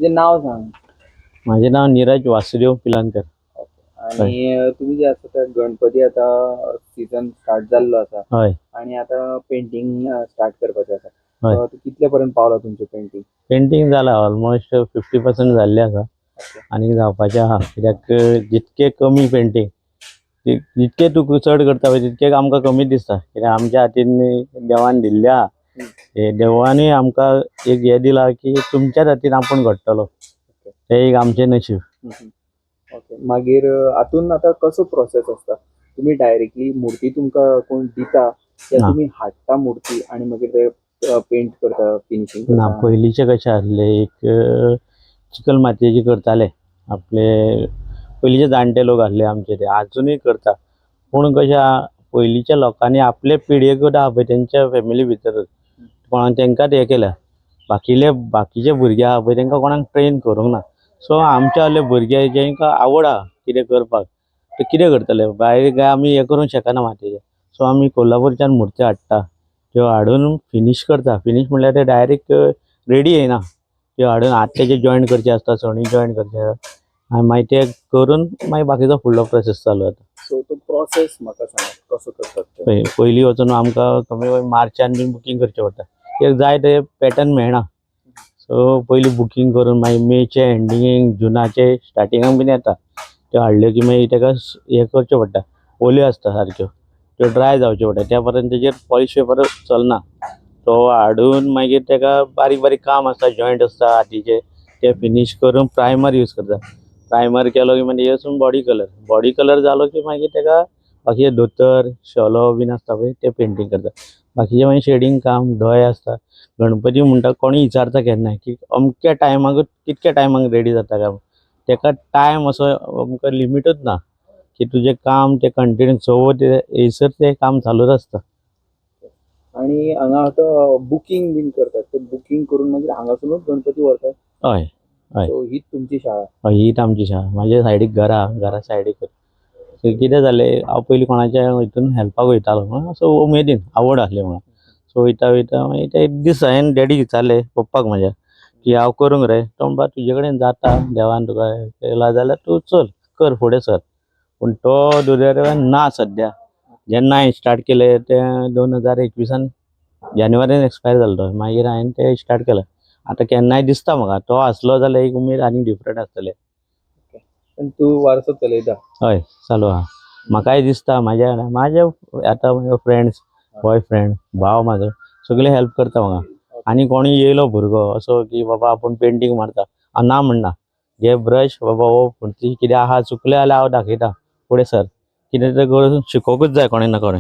तुझे नाव सांग. माझे नाव नीरज वासुदेव पिलांकर. आणि तुम्ही जे आता गणपती आता सीझन स्टार्ट झालेलो असा हय आणि आता पेंटिंग स्टार्ट करपाचें आसा. हय तर कितले पर्यंत पावला तुमचे पेंटिंग? पेंटिंग जाला ऑलमोस्ट 50% जाल्लें आसा आनी जावपाचें आहा. कित्याक जितके कमी पेंटिंग जितके तूं चड करता पळय तितके आमकां कमी दिसता. कित्याक आमच्या हातीन देवान दिल्लें आहा. हे देवानूय आमकां एक हे दिला की तुमच्याच हातीन आपूण घडटलो. ते एक आमचें नशीब. ओके. मागीर हातून आता कसो प्रोसेस असता? तुम्ही डायरेक्टली मूर्ती तुमकां कोण दिता त्या ना. तुम्ही हाडटा मूर्ती आणि मागीर ते पेंट करता, फिनिशिंग ना करता? पयलींचे कशें आसले एक चिकल मातयेची करताले आपले पयलींचे जाणटे लोक आसले आमचे ते अजुनूय करता. पूण कशें आहा पयलींच्या लोकांनी आपले पिळगेक आहा पळय तेंच्या फॅमिली भितरच कोणाक तेंकांच हे केल्या. बाकीचे भुरगे आहा पळय तेंकां कोणाक ट्रेन करूंक ना. सो आमचे आहले भुरगे जेंकां आवड आहा कितें करपाक ते कितें करतले भायर काय आमी हे करूंक शकना मातयेचे. सो आमी कोल्हापूरच्यान मुर्त्यो हाडटा. त्यो हाडून फिनीश करता. फिनीश म्हणल्यार ते डायरेक्ट रेडी येयना. त्यो हाडून हात तेजे जॉयंट करचे आसता, सणी जॉयंट करचे आसता आनी मागीर ते करून मागीर बाकीचो फुडलो प्रोसेस चालू जाता. सो तो प्रोसेस म्हाका सांग कसो करतात ते? पयलीं वचून आमकां कमी कमी मार्चान बीन बुकींग करचें पडटा. कित्याक जाय ते पॅटर्न मेळना. सो पयलीं बुकींग करून मागीर मेचे एंडिंगेक जुनाचे स्टार्टिंगाक बीन येता. त्यो हाडल्यो की मागीर तेका हे करचें पडटा. ओल्यो आसता सारक्यो त्यो ड्राय जावच्यो पडटा. त्या पर्यंत तेजेर पॉलिश पेपर चलना. तो हाडून मागीर तेका बारीक बारीक काम आसता, जॉयंट आसता हातीचे ते फिनीश करून प्रायमर यूज करता. प्रायमर केलो की मागीर वचून बॉडी कलर जालो की मागीर तेका बाकीचे धोतर शॉलो बीन आसता पळय ते पेंटींग करता. बाकीचे मागीर शेडींग काम दोळे आसता. गणपती म्हणटा कोणूय विचारता केन्नाय की अमक्या टायमाकूच कितक्या टायमाक रेडी जाता काय. तेका टायम असो आमकां लिमिटूच ना की तुजें काम ते कंटिन्यू चवथ येयसर ते काम चालूच आसता. आणि हांगा आतां बुकींग बीन करतात. ते बुकींग करून मागीर हांगासरूनच गणपती व्हरतात. हय हय सो हीच तुमची शाळा? हय हीच आमची शाळा. म्हाज्या सायडीक घरा सायडीक कितें जालें हांव पयलीं कोणाच्या हितून हेल्पाक वयतालो असो उमेदीन आवड आसली म्हाका. सो वयता मागीर ते एक दीस हांवें डॅडीक विचारलें पप्पाक म्हाज्या की हांव करूंक रे. तो म्हणपा तुजे कडेन जाता देवान तुका केला जाल्यार तूं चल कर फुडें सर. पूण तो दुर्दैवान ना सद्या. जेन्ना हांवें स्टार्ट केलें तें 2021 जानेवारीन एक्सपायर जालो तो. मागीर हांवें तें स्टार्ट केलें. आतां केन्नाय दिसता म्हाका तो आसलो जाल्यार एक उमेद आनी डिफरंट आसतलें. पण तूं वारसो चलयता? हय चालू आहा. म्हाकाय दिसता म्हाजे आतां म्हजो फ्रेंड्स बॉयफ्रेंड भाव म्हाजो सगळे हेल्प करता म्हाका. आनी कोणूय येयलो भुरगो असो की बाबा आपूण पेंटींग मारता हांव ना म्हणना. घे ब्रश बाबा हो कितें आहा चुकलें जाल्यार हांव दाखयता फुडें सर. कितें तें करून शिकोवंकूच जाय कोणें ना कोणें.